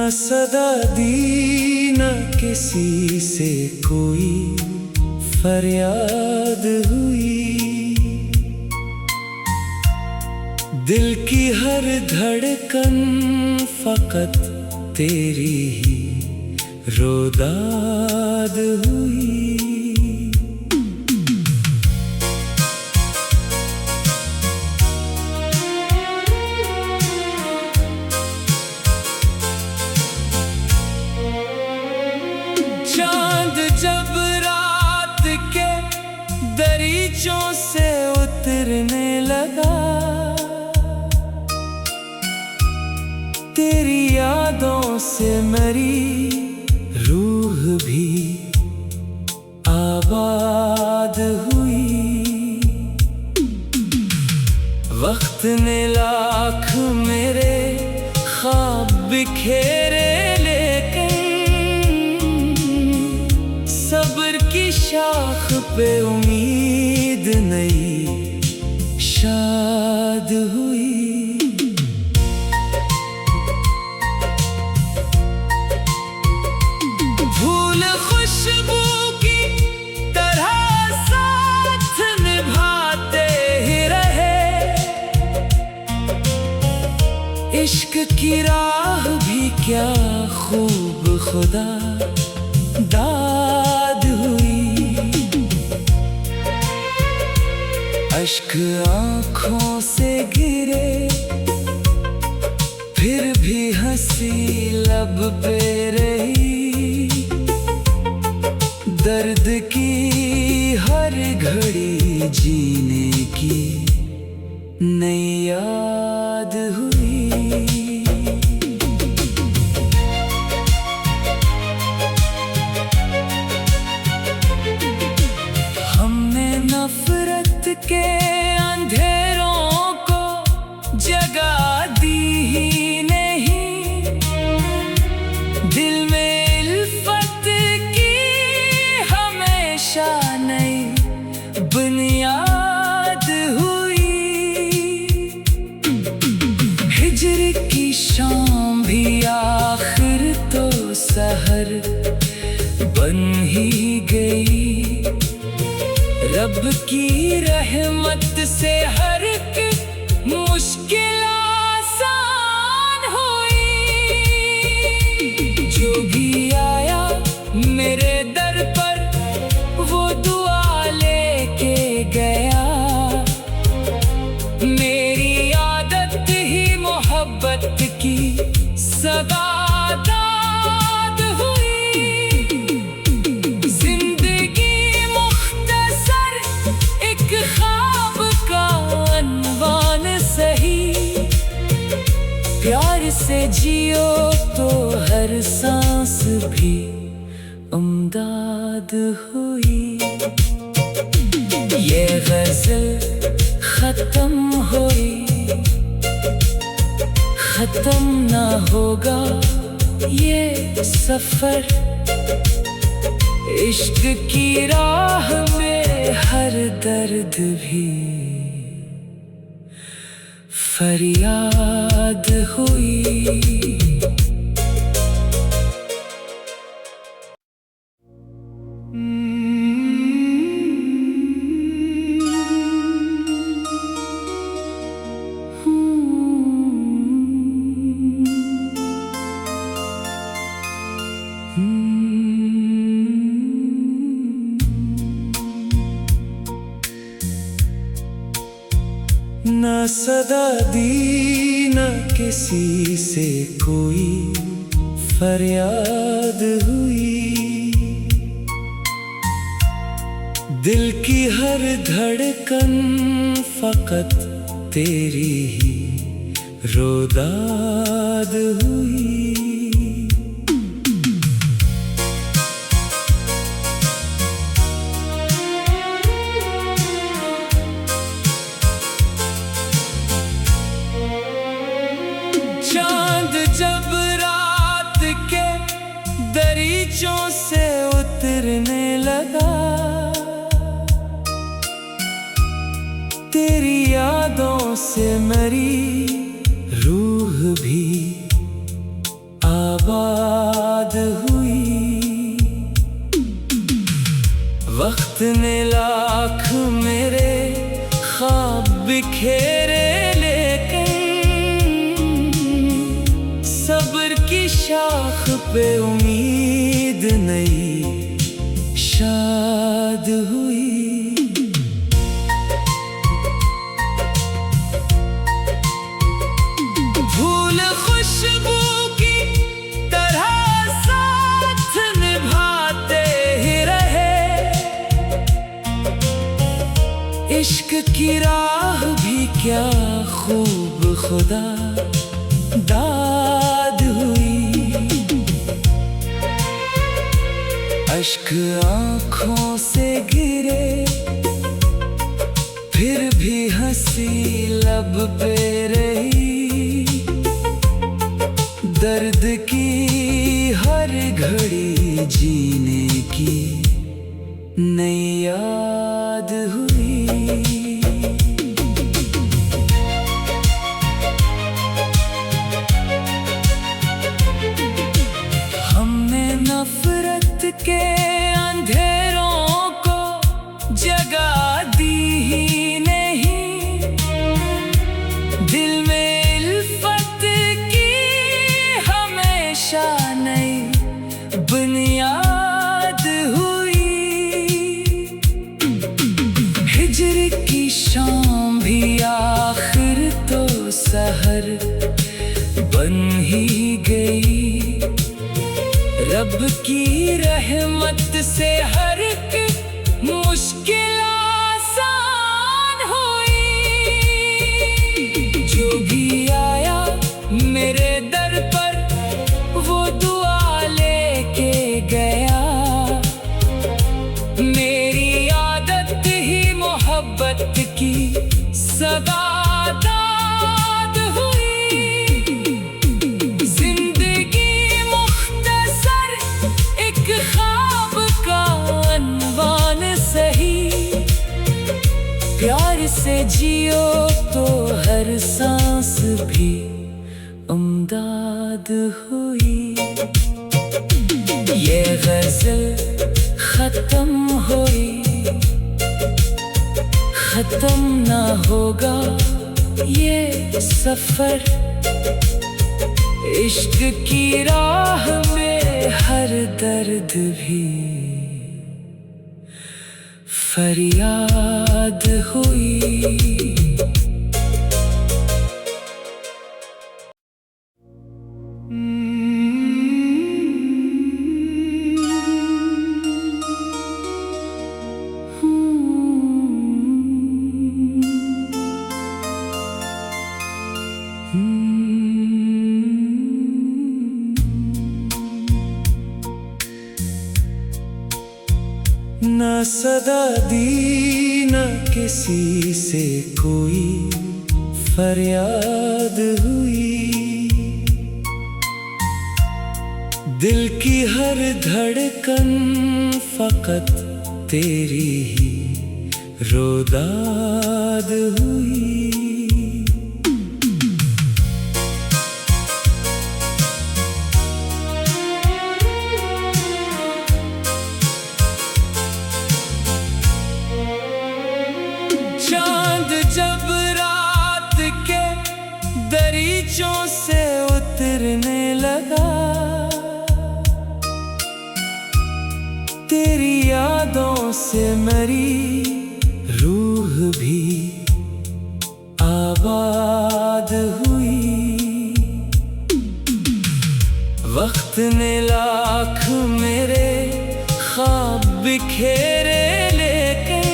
ना सदा दी न किसी से कोई फरियाद हुई। दिल की हर धड़कन फकत तेरी ही रोदाद हुई। चांद जब रात के दरीचों से उतरने लगा, तेरी यादों से मेरी रूह भी आबाद हुई। वक्त ने लाख मेरे ख्वाब बिखेरे, लेकिन सब्र की शाख पे उम्मीद नई शाद हुई। फूल खुशबू की तरह साथ निभाते ही रहे, इश्क की राह भी क्या खूब खुदा दाद हुई। अश्क आँखों से गिरे, फिर भी हंसी लब पे रही। दर्द की हर घड़ी जीने की नई याद हुई। नफरत के अंधेरों को जगा दी ही नहीं, दिल में इल्फत की हमेशा नई बुनियाद हुई। हिजर की शाम भी आखिर तो सहर बन ही गई। रब की रहमत से हर एक मुश्किल आसान हुई। जो भी आया मेरे दर पर वो दुआ लेके गया। मेरी आदत ही मोहब्बत की सगादात हुई। प्यार से जियो तो हर सांस भी उम्दाद हुई। ये गज़ल खत्म हुई, खत्म ना होगा ये सफर। इश्क की राह में हर दर्द भी फरियाद हुई। ना सदा दी न किसी से कोई फरियाद हुई। दिल की हर धड़कन फकत तेरी ही रोदाद हुई। चांद जब रात के दरीचों से उतरने लगा, तेरी यादों से मेरी रूह भी आबाद आबाद हुई। वक्त ने लाख मेरे ख्वाब बिखेरे, लेकिन सब्र की शाख पे उम्मीद नई शाद हुई। फूल खुशबू की तरह साथ निभाते ही रहे, इश्क की राह भी क्या खूब खुदा दाद हुई। अश्क आँखों से गिरे, फिर भी हंसी लब पे रही। दर्द की हर घड़ी जीने की नई याद हुई। हमने नफरत के अंधेरों को जगा दी ही नहीं, दिल में इल्फत की हमेशा नई बुनियाद हुई। हिजर की शाम भी आखिर तो सहर बन ही गई। रब की रहमत से हर एक मुश्किल आसान हुई। जो भी आया मेरे दर पर वो दुआ लेके गया। मेरी आदत ही मोहब्बत की सगादात हुई। जिंदगी मुख्तसर एक ख्वाब का अनवान सही, प्यार से जियो तो हर सांस भी अमदाद हुई। ये गज़ल खत्म हुई, खत्म ना होगा ये सफर। इश्क की राह में हर दर्द भी फरियाद हुई। न सदा दी न किसी से कोई फरियाद हुई। दिल की हर धड़कन फकत तेरी ही रोदाद हुई। चांद जब रात के दरीचों से उतरने लगा, तेरी यादों से मेरी रूह भी आबाद हुई। वक्त ने लाख मेरे ख्वाब बिखेरे, लेकिन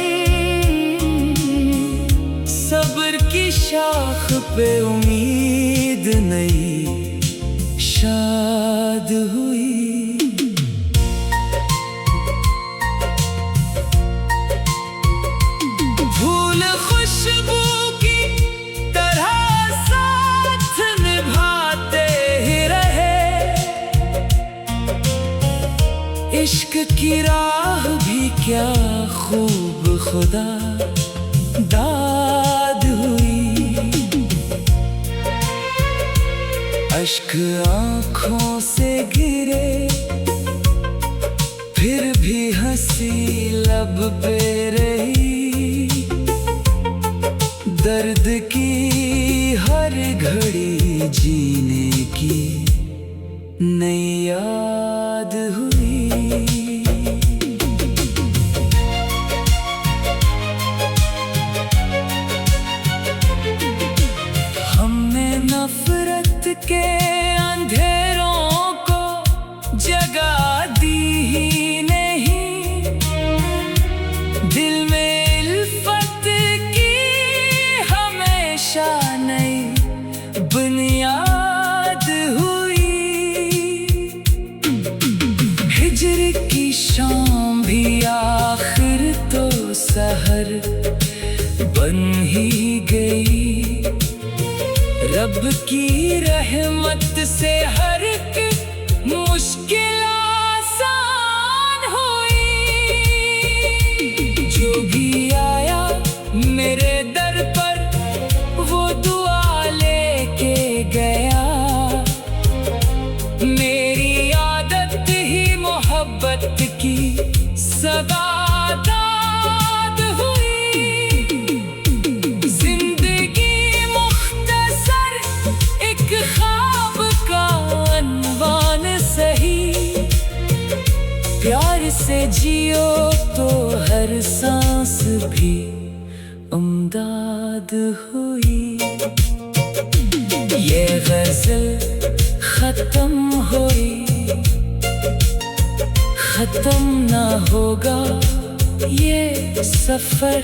सब्र की शाख पे उम्मीद नई शाद हुई। फूल खुशबू की तरह साथ निभाते ही रहे, इश्क की राह भी क्या खूब खुदा दाद हुई। अश्क आँख आँखों से गिरे, फिर भी हंसी लब पे रही। दर्द की हर घड़ी जीने की नई याद हुई। हमने नफरत के अंधेरों को जगा दी ही नहीं, दिल में उल्फत की हमेशा नई बुनियाद हुई। हिजर की शाम भी आखिर तो सहर बन ही गई। रब की रहमत से हर एक मुश्किल आसान हुई। जो भी आया मेरे दर पर वो दुआ लेके गया। मेरी आदत ही मोहब्बत की सदा प्यार से जियो तो हर सांस भी उम्दाद हुई। ये गज़ल खत्म हुई, खत्म ना होगा ये सफर।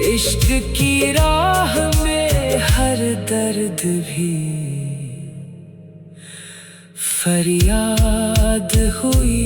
इश्क की राह में हर दर्द भी फरियाद हुई।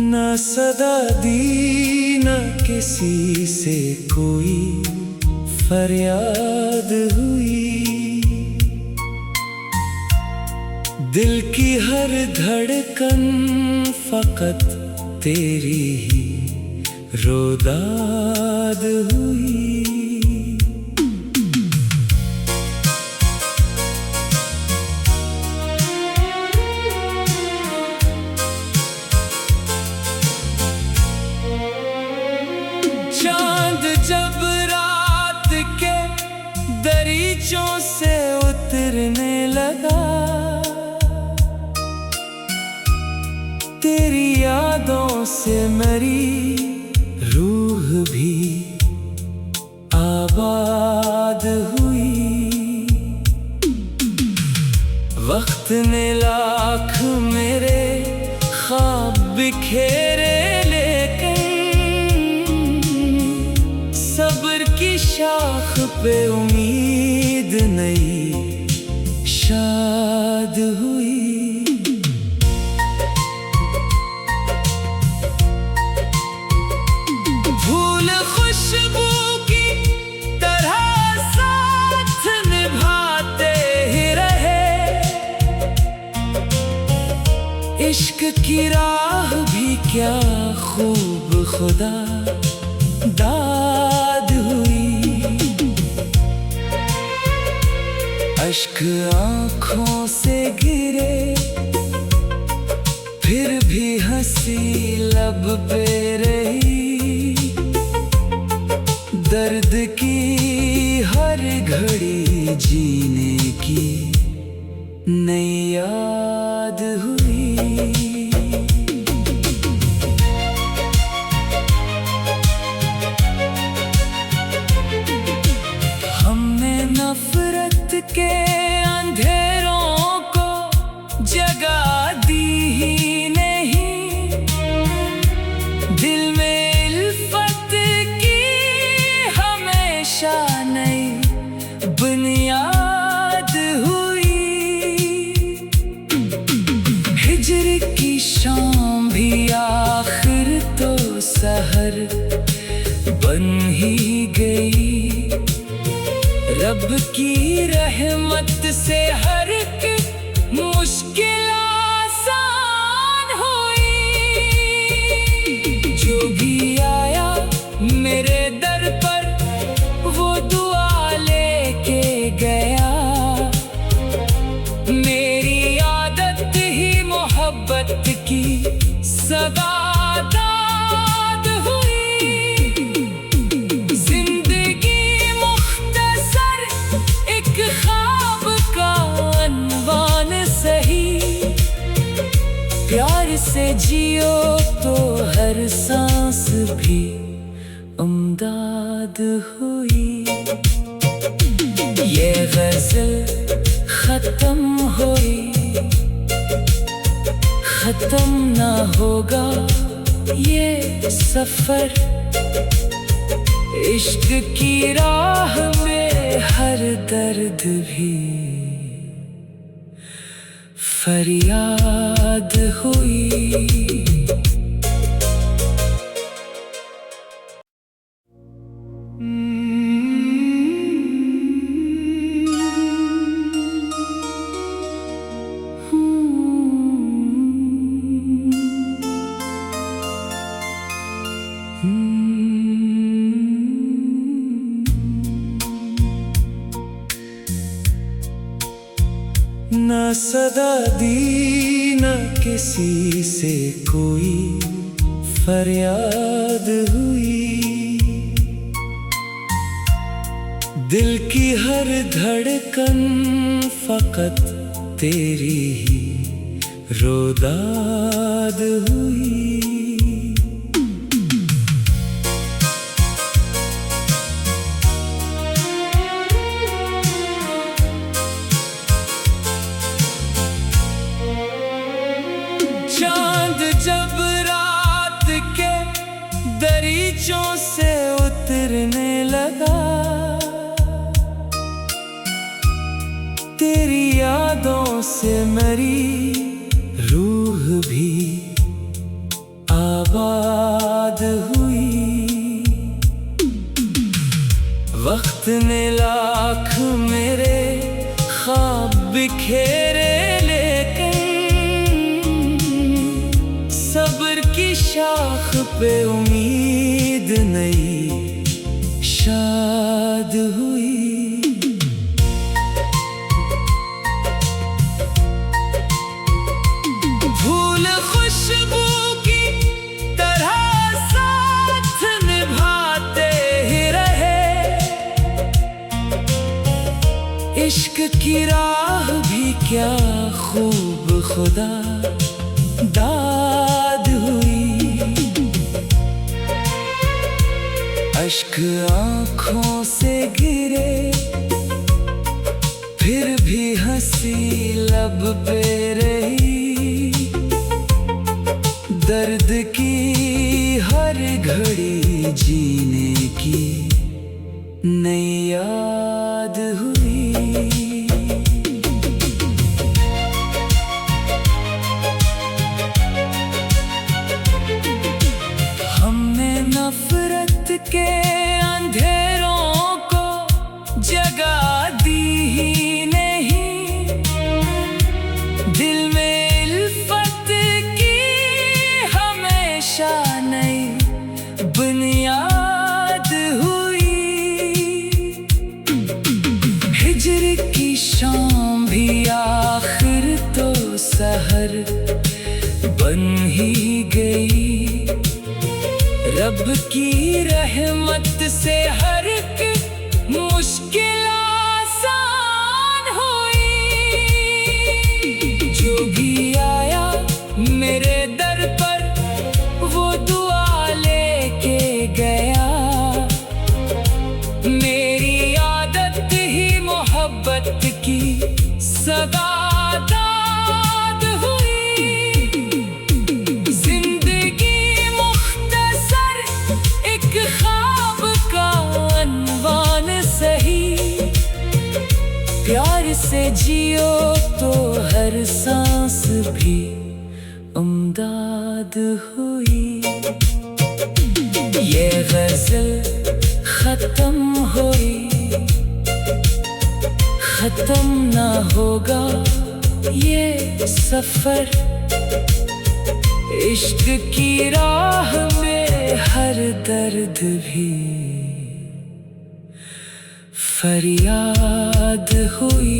न सदा दी न किसी से कोई फरियाद हुई। दिल की हर धड़कन फकत तेरी ही रोदाद हुई। चांद जब रात के दरीचों से उतरने लगा, तेरी यादों से मेरी रूह भी आबाद हुई। वक्त ने लाख मेरे ख्वाब बिखेरे, सब्र की शाख पे उम्मीद नई शाद हुई। फूल खुशबू की तरह साथ निभाते ही रहे। इश्क की राह भी क्या खूब खुदा दाद हुई। अश्क आँखों से गिरे, फिर भी हंसी लब पे रही। दर्द की हर घड़ी जीने की नई याद हुई। नफरत के अंधेरों को जगा दी ही नहीं, दिल में उल्फत की हमेशा नई बुनियाद हुई। हिजर की की रहमत से हर एक मुश्किल आसान हुई। जो भी आया मेरे दर पर वो दुआ लेके गया। मेरी आदत ही मोहब्बत की सगादात हुई। जिंदगी मुख्तसर एक ख्वाब का अनवान सही। प्यार से जियो तो हर सांस भी उम्दाद हुई। ये गज़ल खत्म हुई, खत्म ना होगा ये सफर। इश्क की राह में हर दर्द भी फरियाद हुई। ना सदा दी ना किसी से कोई फरियाद हुई। दिल की हर धड़कन फकत तेरी ही रोदाद हुई। चांद जब रात के दरीचों से उतरने लगा, तेरी यादों से मेरी रूह भी आबाद हुई। वक्त ने लाख मेरे ख्वाब बिखेरे, लेकिन सब्र की शाख पे उम्मीद नई शाद हुई। फूल खुशबू की तरह साथ निभाते ही रहे। इश्क की राह भी क्या खूब खुदा दाद हुई। अश्क आँखों से गिरे फिर भी हंसी लब पे रही। दर्द की हर घड़ी जीने की नई याद हुई। नफरत के अंधेरों को जगा दी ही नहीं। दिल में इल्फत की हमेशा नई बुनियाद हुई। हिजर की शाम भी आखिर तो सहर बन ही गई। रब की रहमत से हर एक मुश्किल आसान हुई। जो भी आया मेरे दर पर वो दुआ लेके गया। मेरी आदत ही मोहब्बत की सगादात हुई। ख्वाब का अनवान सही। प्यार से जियो तो हर सांस भी उम्दाद हुई। ये गज़ल खत्म हुई, खत्म ना होगा ये सफर। इश्क की राह में हर दर्द भी फरियाद हुई।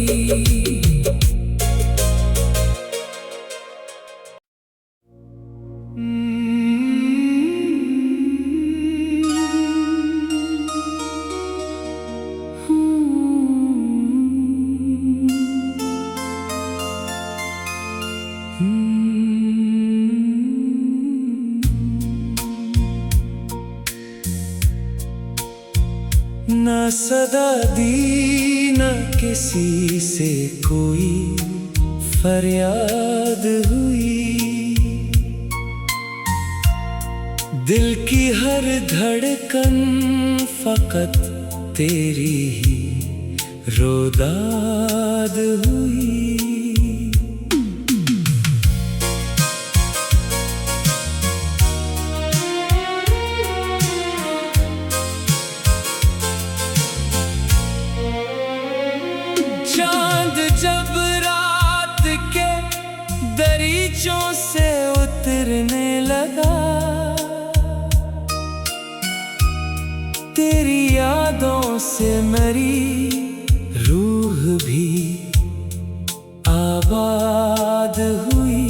न सदा दी न किसी से कोई फरियाद हुई। दिल की हर धड़कन फकत तेरी ही रोदाद हुई। चांद जब रात के दरीचों से उतरने लगा, तेरी यादों से मेरी रूह भी आबाद हुई।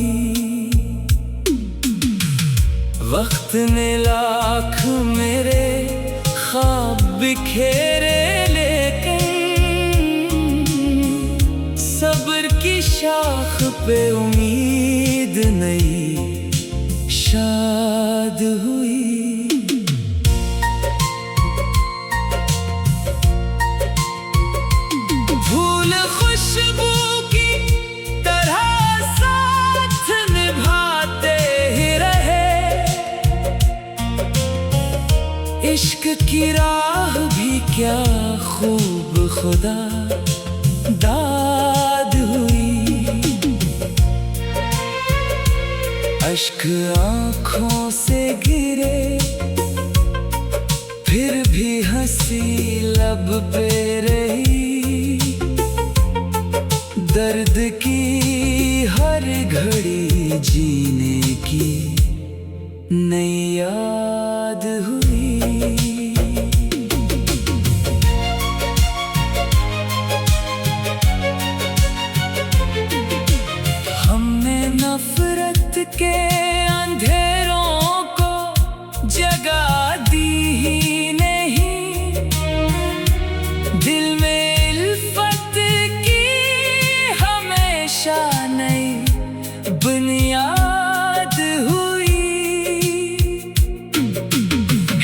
वक्त ने लाख मेरे ख्वाब बिखेरे, सब्र की शाख पे उम्मीद नई शाद हुई। फूल खुशबू की तरह साथ निभाते ही रहे। इश्क की राह भी क्या खूब खुदा दाद हुई। अश्क आँखों से गिरे, फिर भी हंसी लब पे रही। दर्द की हर घड़ी जीने की नई याद हुई। नफरत के अंधेरों को जगा दी ही नहीं। दिल में इल्फत की हमेशा नई बुनियाद हुई।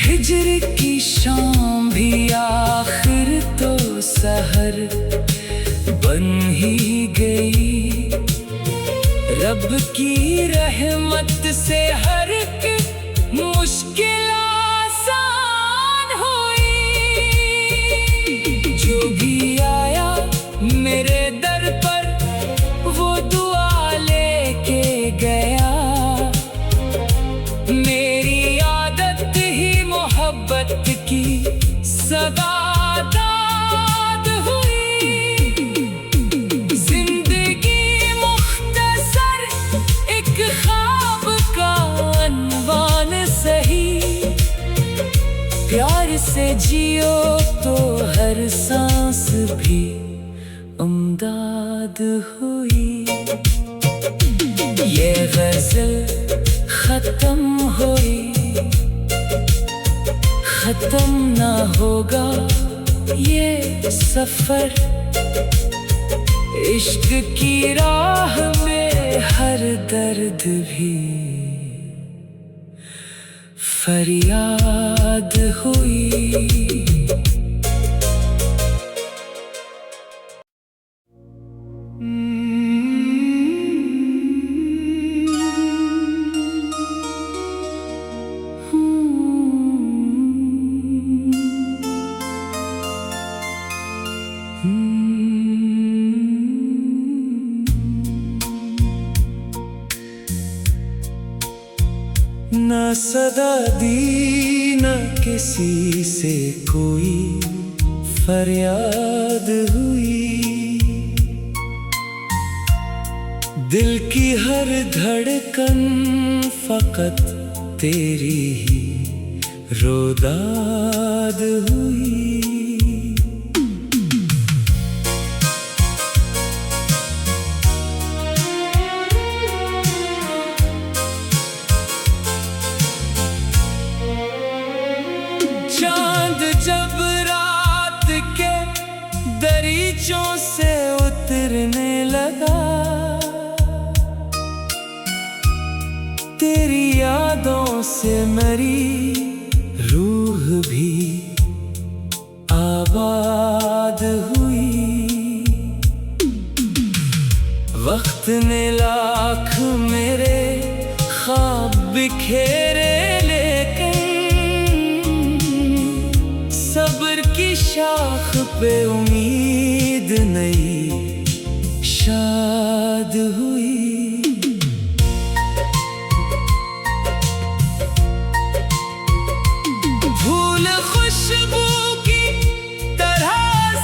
हिजर की शाम भी आखिर तो सहर बन ही गई। रब की रहमत से हर एक मुश्किल आसान हुई। जो भी आया मेरे दर पर वो दुआ लेके गया। मेरी आदत ही मोहब्बत की सदा प्यार से जियो तो हर सांस भी उम्दाद हुई। ये गज़ल खत्म हुई, खत्म ना होगा ये सफर। इश्क की राह में हर दर्द भी फरियाद हुई। न सदा दी न किसी से कोई फरियाद हुई। दिल की हर धड़कन फकत तेरी ही रोदाद हुई। चांद जब रात के दरीचों से उतरने लगा, तेरी यादों से मेरी रूह भी आबाद हुई। वक्त ने लाख मेरे ख्वाब बिखेरे, लेकिन सब्र की शाख पे उम्मीद नई शाद हुई। फूल खुशबू की तरह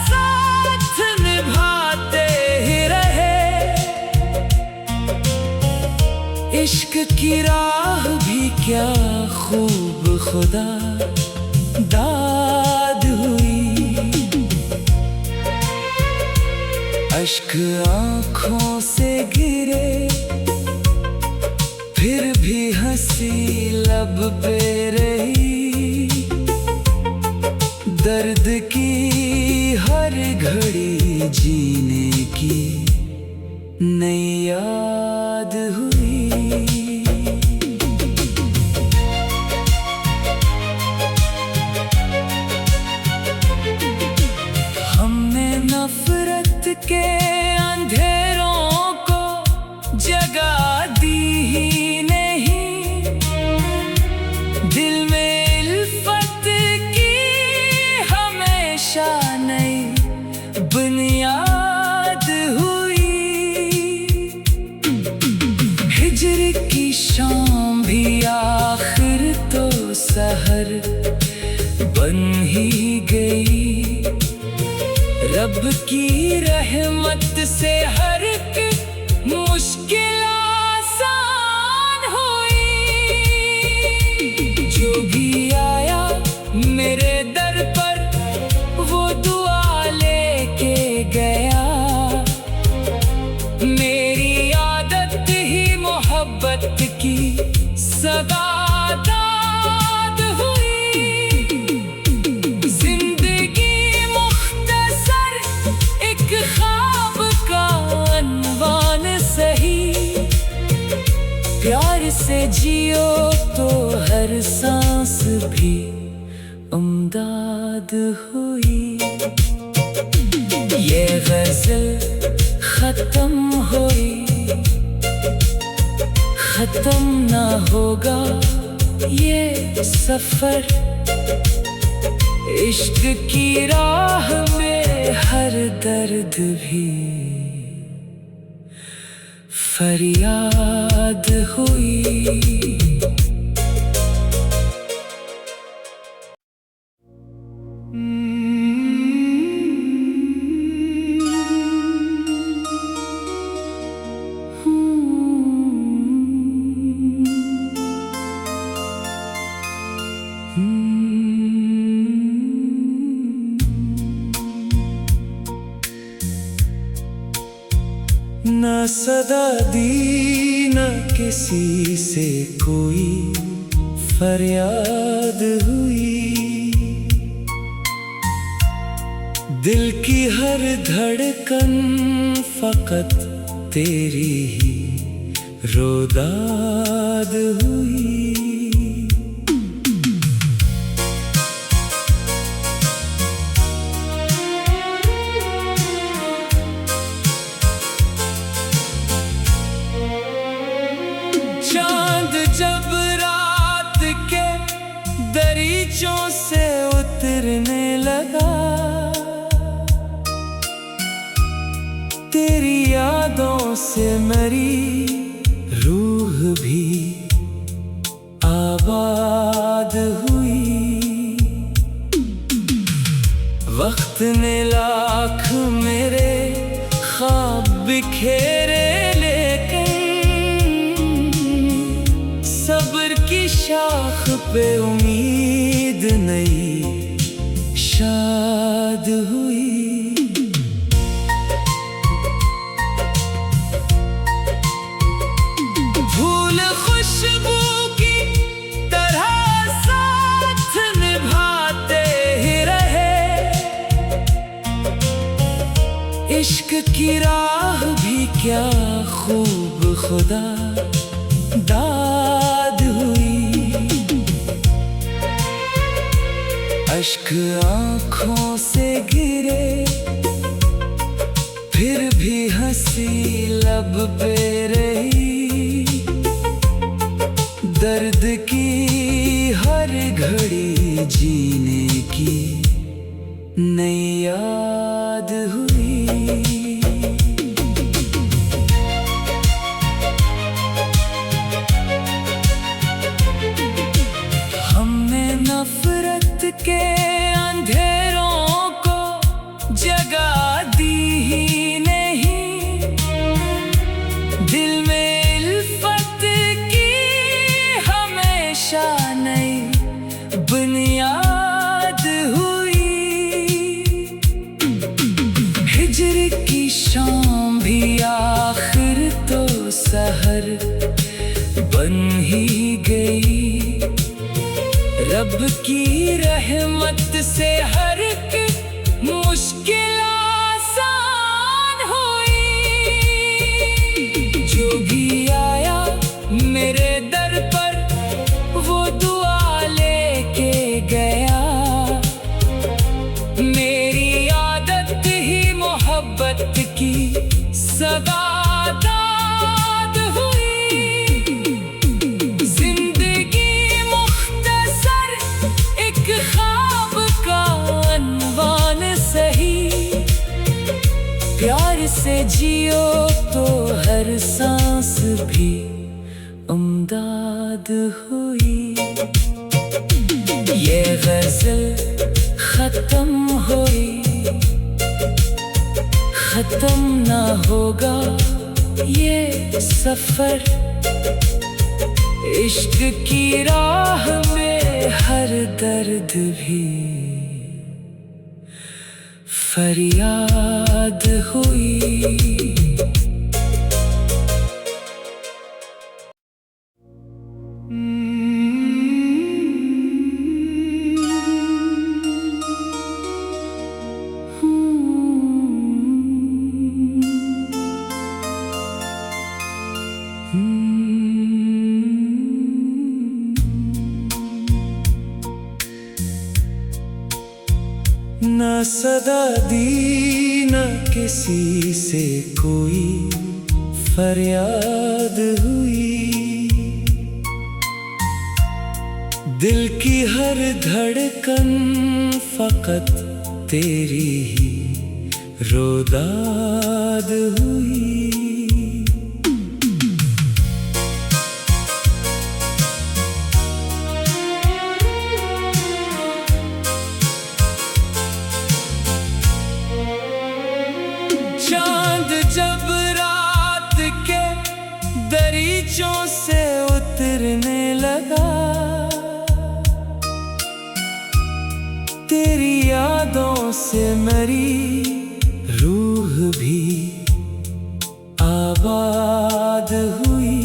साथ निभाते ही रहे, इश्क की राह भी क्या खूब खुदा दाद हुई। अश्क आँखों से गिरे, फिर भी हंसी लब पे रही। दर्द की हर घड़ी जीने की नई याद हुई। हमने नफरत के अंधेरों को जगा दी ही नहीं, दिल में इल्फत की हमेशा नई बुनियाद हुई। हिजर की शाम भी आखिर तो सहर बन ही गई। रब की रहमत से हर एक मुश्किल आसान हुई। जो भी आया मेरे दर पर वो दुआ लेके गया। मेरी आदत ही मोहब्बत की सगादात हुई। जिंदगी मुख्तसर एक ख्वाब का अनवान सही, प्यार से जियो तो हर सांस भी उम्दाद हुई। ये गज़ल खत्म हुई, खत्म ना होगा ये सफर। इश्क की राह में हर दर्द भी फरियाद हुई। न सदा दी न किसी से कोई फरियाद हुई। दिल की हर धड़कन फकत तेरी ही रोदाद हुई। चांद जब रात के दरीचों से उतरने लगा, तेरी यादों से मेरी रूह भी आबाद हुई। वक्त ने लाख मेरे ख्वाब बिखेरे, लेकिन पे उम्मीद नई शाद हुई। फूल खुशबू की तरह साथ निभाते ही रहे। इश्क की राह भी क्या खूब खुदा दाद हुई। अश्क आँखों से गिरे फिर भी हंसी लब पे रही। दर्द की हर घड़ी जीने की नई याद हुई। नफरत के अंधेरों को जगा दी ही नहीं। दिल में इल्फत की हमेशा नई बुनियाद हुई। हिजर की शाम भी आखिर तो सहर बन ही गई। रब की रहमत से हर एक मुश्किल आसान हुई। जो भी आया मेरे दर पर वो दुआ लेके गया। मेरी आदत ही मोहब्बत की सगादात हुई। ख्वाब का अनवान सही प्यार से जियो तो हर सांस भी उम्दाद हुई। ये गज़ल खत्म हुई, खत्म ना होगा ये सफर। इश्क की राह में हर दर्द भी फरियाद हुई। न सदा दी न किसी से कोई फरियाद हुई। दिल की हर धड़कन फकत तेरी ही रोदाद हुई। चांद जब रात के दरीचों से उतरने लगा। तेरी यादों से मेरी रूह भी आबाद हुई।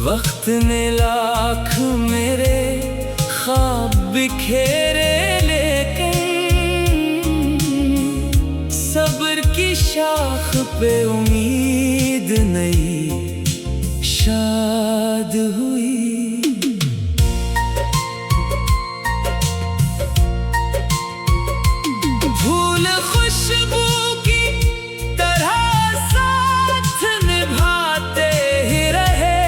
वक्त ने लाख मेरे ख्वाब बिखेरे लेकिन सब्र की शाख पे उम्मीद नई शाद हुई। फूल खुशबू की तरह साथ निभाते ही रहे।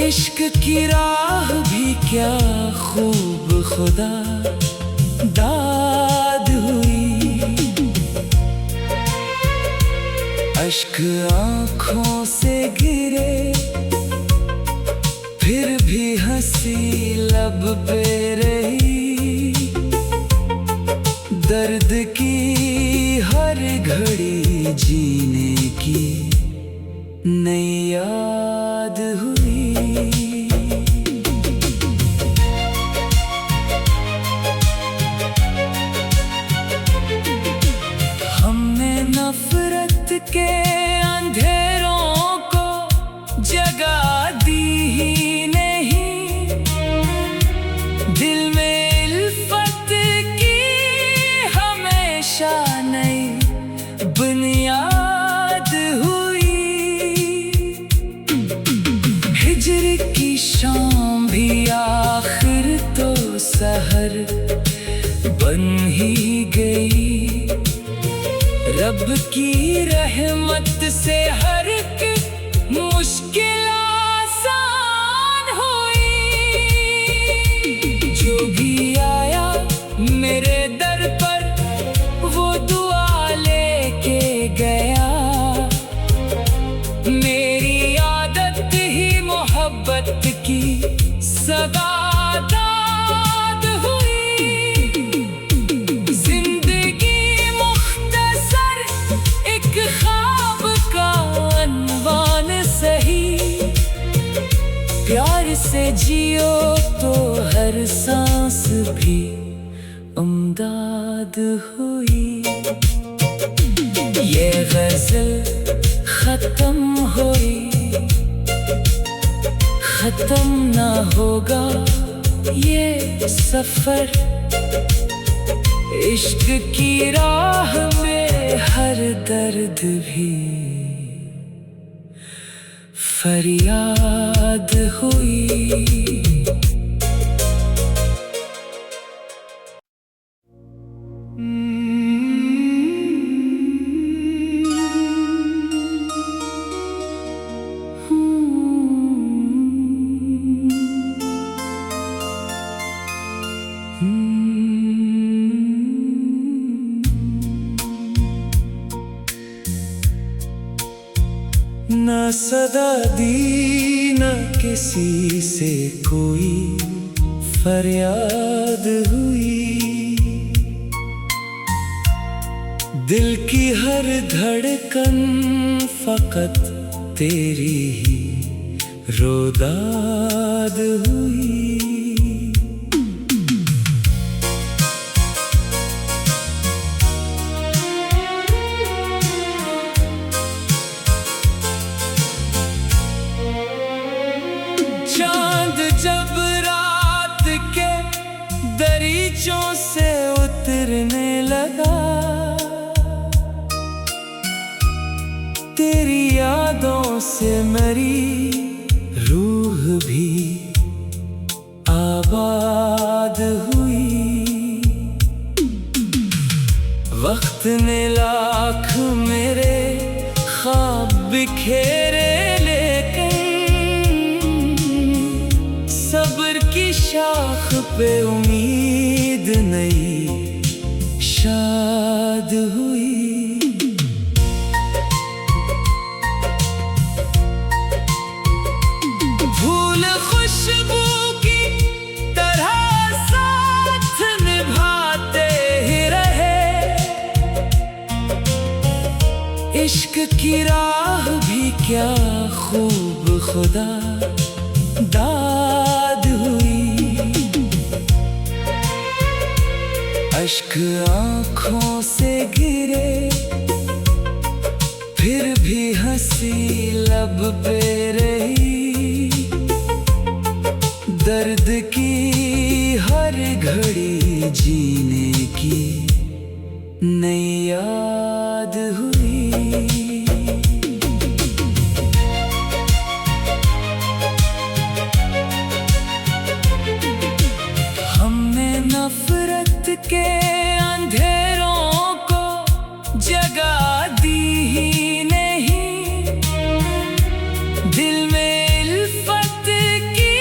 इश्क की राह भी क्या खूब खुदा दाद हुई। अश्क आँखों से गिरे फिर भी हंसी लब पे रही। दर्द की हर घड़ी जीने की नई याद हुई। हमने नफरत के अंधेरों को जगा दी ही नहीं, दिल में इल्फत की हमेशा नई बुनियाद हुई। हिजर की शाम भी आखिर तो सहर बन ही गई। रब की रहमत से हर एक मुश्किल आसान हुई। जो भी आया मेरे दर पर वो दुआ लेके गया। मेरी आदत ही मोहब्बत की सगादात हुई। जिंदगी मुख्तसर एक ख्वाब का अनवान सही। प्यार से जियो तो हर सांस भी उम्दाद हुई। ये गज़ल खत्म हुई, खत्म ना होगा ये सफर। इश्क की राह में हर दर्द भी फरियाद हुई। ना सदा दी ना किसी से कोई फरियाद हुई। दिल की हर धड़कन फकत तेरी ही रोदाद हुई। चांद जब रात के दरीचों से उतरने लगा, तेरी यादों से मेरी रूह भी आबाद हुई। वक्त ने लाख मेरे ख्वाब बिखेरे, सब्र की शाख पे उम्मीद नई शाद हुई। फूल खुशबू की तरह साथ निभाते ही रहे। इश्क की राह भी क्या खूब खुदा दाद हुई। अश्क आँखों से गिरे फिर भी हंसी लब पे रही। दर्द की हर घड़ी जीने की नई याद हुई। नफरत के अंधेरों को जगा दी ही नहीं, दिल में इल्फत की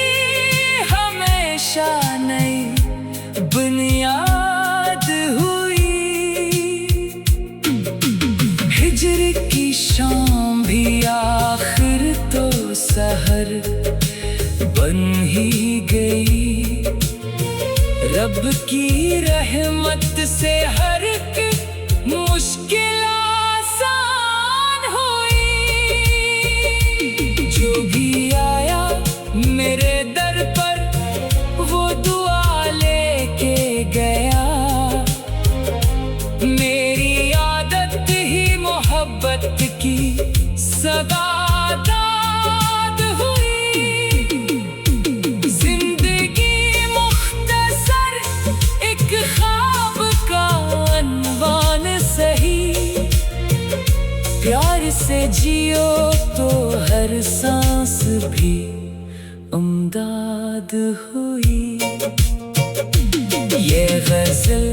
हमेशा नई बुनियाद हुई। हिजर की शाम भी आखिर तो सहर बन ही गई। रब की रहमत से हर एक मुश्किल आसान हुई। मेरी आदत ही मोहब्बत की सगादात हुई। जिंदगी मुख्तसर एक ख्वाब का अनवान सही। प्यार से जियो तो हर सांस भी उम्दाद हुई। ये गज़ल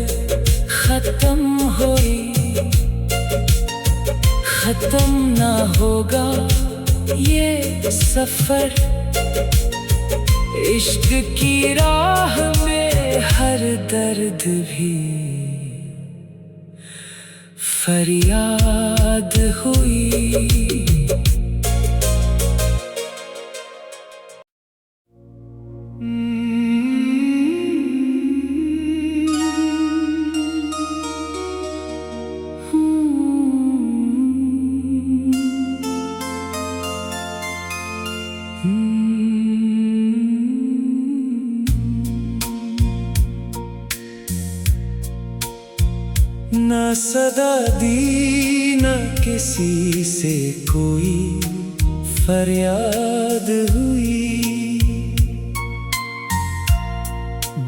खत्म हुई, खत्म ना होगा ये सफर। इश्क की राह में हर दर्द भी फरियाद हुई। ना सदा दी ना किसी से कोई फरियाद हुई।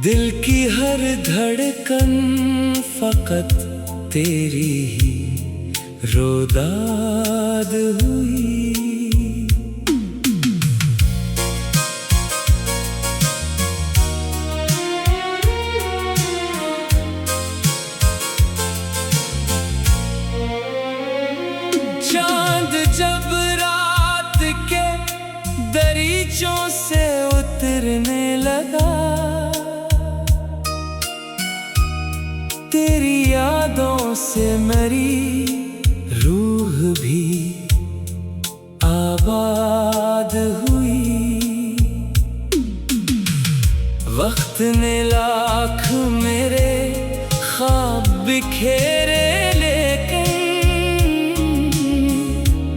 दिल की हर धड़कन फकत तेरी ही रोदाद हुई। चांद जब रात के दरीचों से उतरने लगा, तेरी यादों से मेरी रूह भी आबाद हुई। वक्त ने लाख मेरे ख्वाब बिखेरे, लेकिन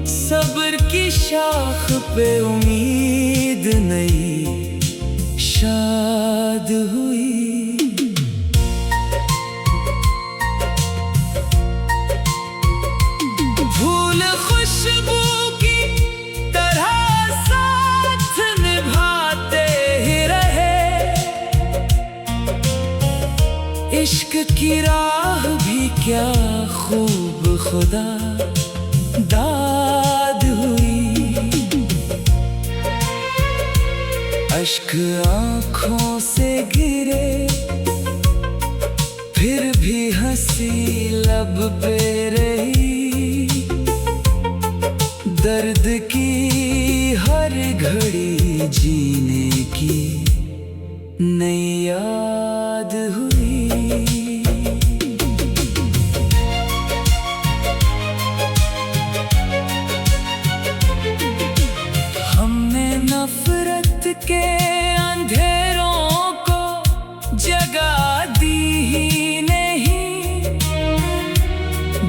सब्र की शाख पे उम्मीद नई शाद हुई। फूल खुशबू की तरह साथ निभाते ही रहे। इश्क की राह भी क्या खूब खुदा दाद हुई। अश्क आँखों से गिरे, फिर भी हंसी लब पे रही। दर्द की हर घड़ी जीने की नई याद हुई। नफरत के अंधेरों को जगा दी ही नहीं।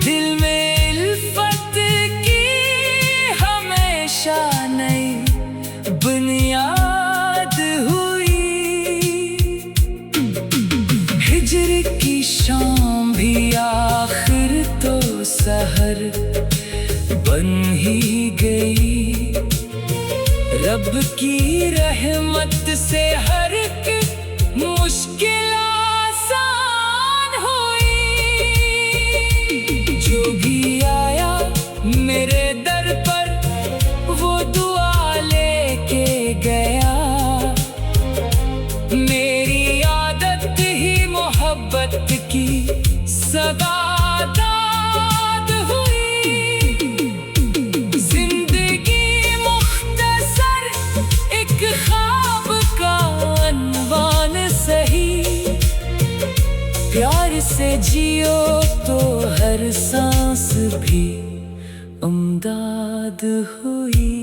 दिल में इल्फत की हमेशा नई बुनियाद हुई। हिजर की शाम भी आखिर तो सहर बन ही गई। रब की रहमत से हर एक मुश्किल आसान हुई। जो भी आया मेरे दर पर वो दुआ लेके गया। मेरी आदत ही मोहब्बत की सगादात हुई। ख्वाब का अनवान सही। प्यार से जियो तो हर सांस भी उम्दाद हुई।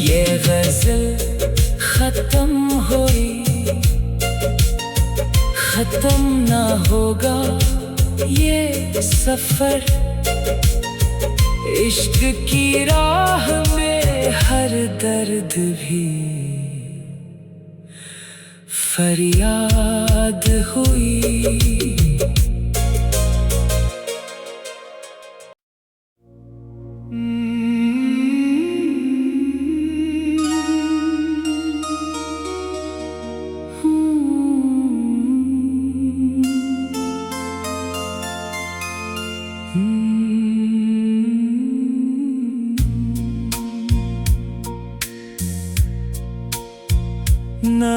ये गज़ल खत्म हुई, खत्म ना होगा ये सफर। इश्क की राह में हर दर्द भी फरियाद हुई।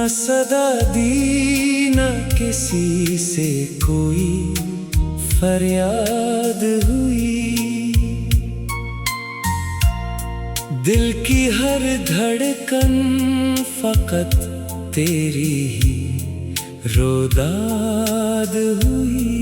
ना सदा दी न किसी से कोई फरियाद हुई, दिल की हर धड़कन फकत तेरी ही रोदाद हुई।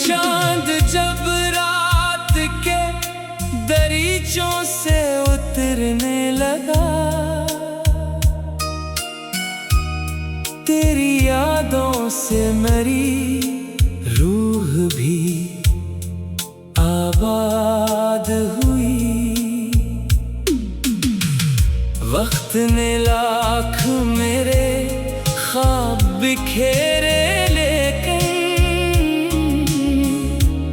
चांद जब रात के दरीचों से उतरने लगा, तेरी यादों से मेरी रूह भी आबाद हुई। वक्त ने लाख मेरे ख्वाब बिखेरे, लेकिन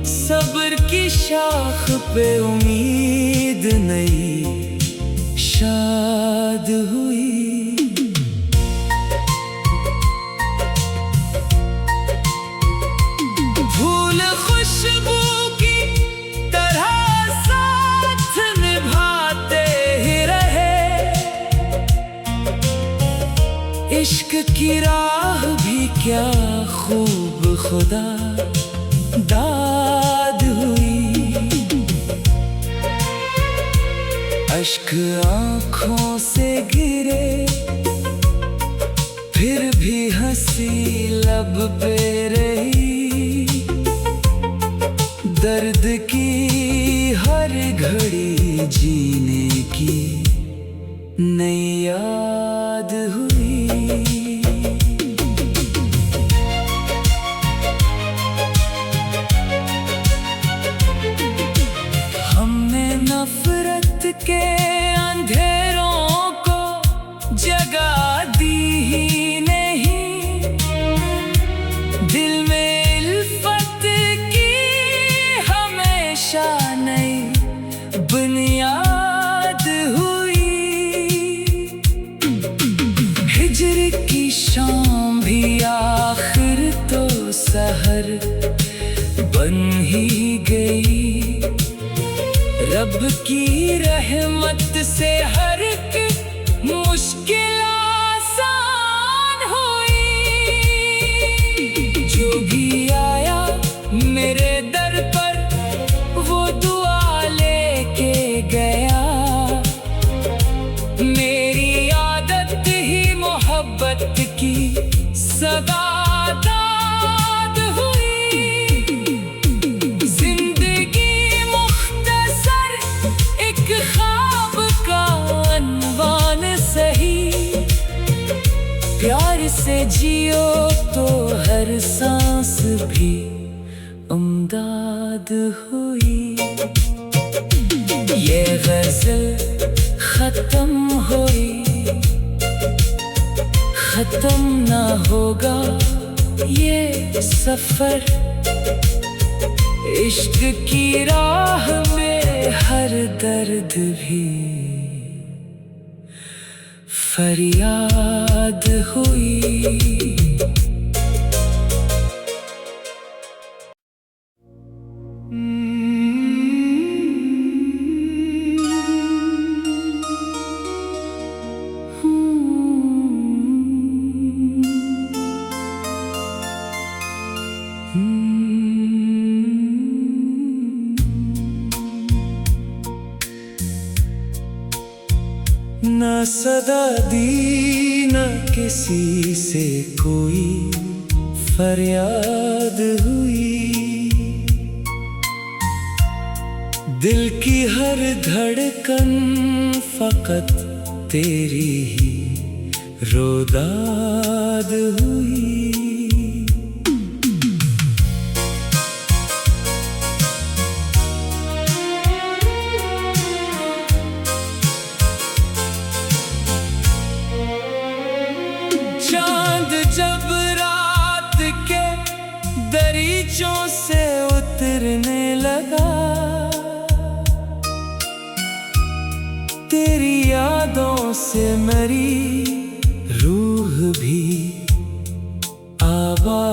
सब्र की शाख पे उम्मीद नई शाद हुई। फूल खुशबू की तरह साथ निभाते ही रहे, इश्क की राह भी क्या खूब खुदा दाद हुई। अश्क आँखों से गिरे, फिर भी हंसी लब पे रही। दर्द की हर घड़ी जीने की नई याद हुई। नफरत के अंधेरों को जगा दी ही नहीं, दिल में इल्फत की हमेशा नई बुनियाद हुई। हिजर की शाम भी आखिर तो सहर बन ही गई। रब की रहमत से हर एक मुश्किल आसान हुई। जो भी आया मेरे दर पर वो दुआ लेके गया। मेरी आदत ही मोहब्बत की सदा प्यार से जियो तो हर सांस भी उम्दाद हुई। ये गज़ल खत्म हुई, खत्म ना होगा ये सफर। इश्क की राह में हर दर्द भी फरियाद हुई। ना सदा दी न किसी से कोई फरियाद हुई, दिल की हर धड़कन फकत तेरी ही रोदाद हुई। चांद जब रात के दरीचों से उतरने लगा, तेरी यादों से मेरी रूह भी आबाद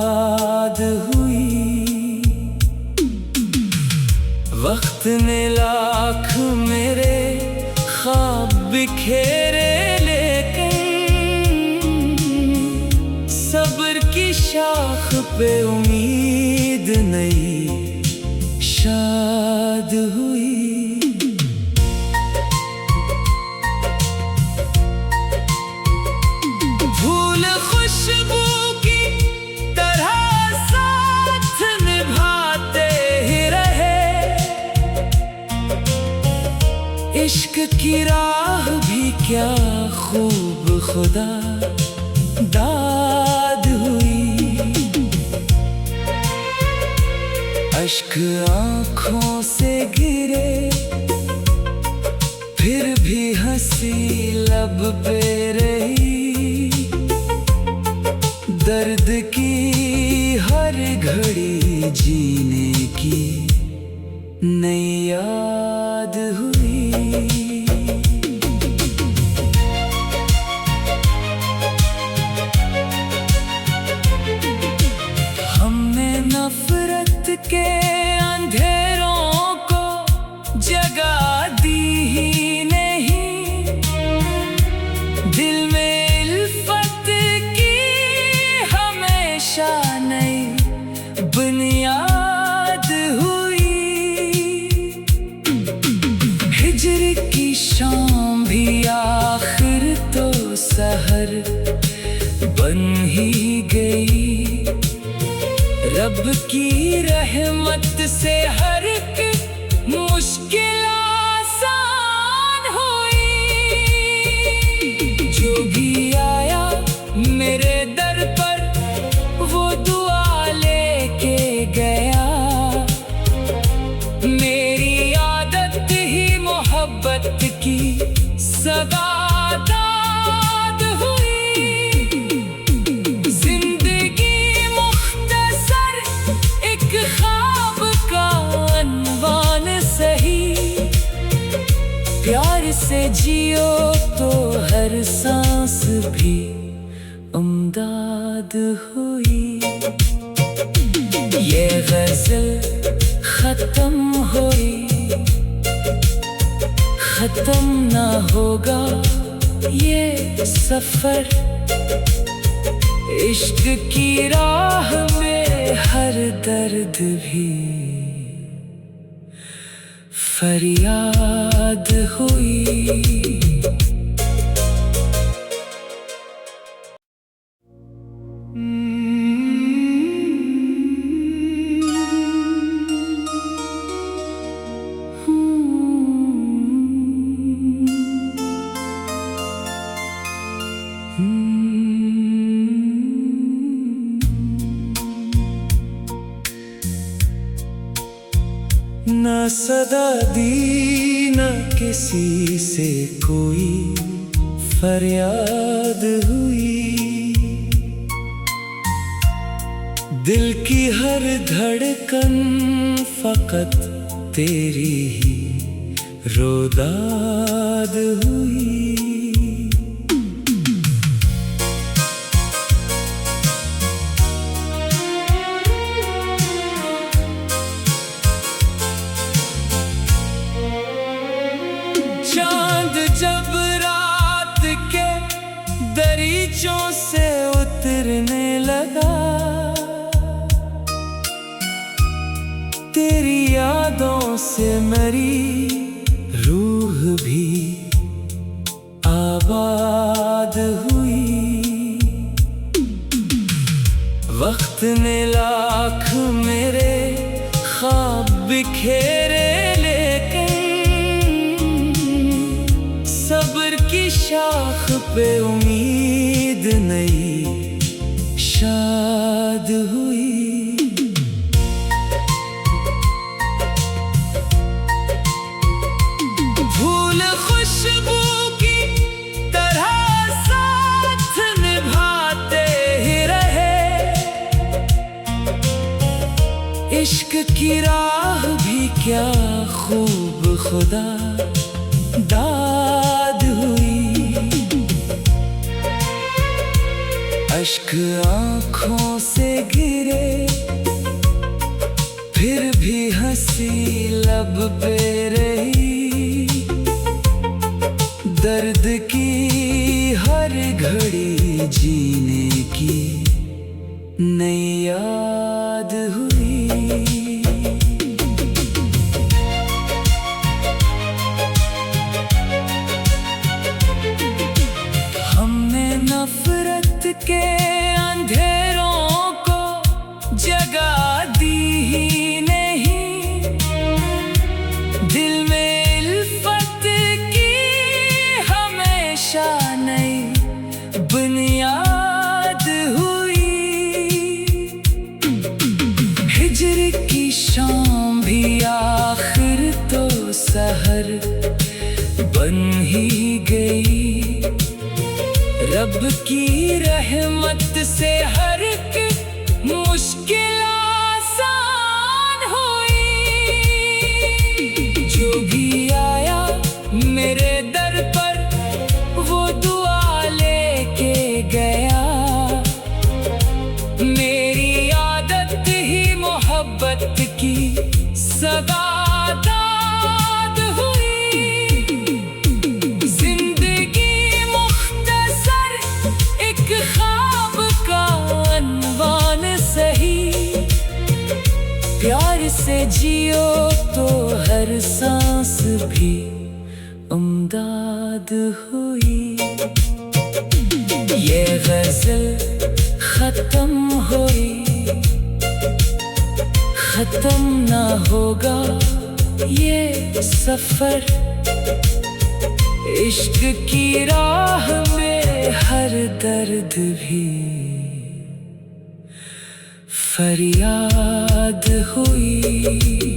वक्त ने लाख मेरे ख्वाब बिखेरे, लेकिन सब्र की शाख पे उम्मीद नई शाद हुई। फूल खुशबू की तरह साथ निभाते ही रहे, इश्क की राह भी क्या खूब खुदा दाद हुई। अश्क आँखों से गिरे, फिर भी हंसी लब पे रही। दर्द की हर घड़ी जीने की नई याद हुई। हमने नफरत के अंधेरों को जगा दी ही नहीं, दिल में उल्फत की हमेशा नई बुनियाद हुई। हिजर की शाम भी आखिर तो सहर बन ही गई। रब की रहमत से हर एक मुश्किल आसान हुई। जो भी आया मेरे दर पर वो दुआ लेके गया। मेरी आदत ही मोहब्बत की सगादात हुई। जिंदगी मुख्तसर एक ख्वाब का अनवान सही, प्यार से जियो तो हर सांस भी उम्दाद हुई। ये गज़ल खत्म हुई, खत्म ना होगा ये सफर। इश्क की राह में हर दर्द भी फरियाद हुई। ना सदा दी ना किसी से कोई फरियाद हुई। दिल की हर धड़कन फकत तेरी ही रोदाद हुई। चांद जब रात के दरीचों से उतरने लगा, तेरी यादों से मेरी रूह भी आबाद हुई। वक्त ने लाख मेरे ख्वाब बिखेरे, लेकिन सब्र की शाख पे उम्मीद नई शाद हुई। फूल खुशबू की तरह साथ निभाते ही रहे, इश्क की राह भी क्या खूब खुदा दाद हुई। अश्क आँखों से गिरे, फिर भी हंसी लब पे रही, दर्द की हर घड़ी जीने की नई याद हुई। हमने नफरत के अंधेरों को जगा दी ही नहीं, दिल में इल्फत की हमेशा नई बुनियाद हुई। हिजर की शाम भी आखिर तो सहर बन ही गई, रब की रहमत से हर एक मुश्किल आसान हुई। जो भी आया मेरे दर पर वो दुआ लेके गया, मेरी आदत ही मोहब्बत की सगादात हुई। जिंदगी मुख्तसर एक ख्वाब का अनवान सही, प्यार से जियो तो हर सांस भी उम्दाद हुई। ये गजल खत्म हुई, खत्म ना होगा ये सफर, इश्क की राह में हर दर्द भी फरियाद हुई।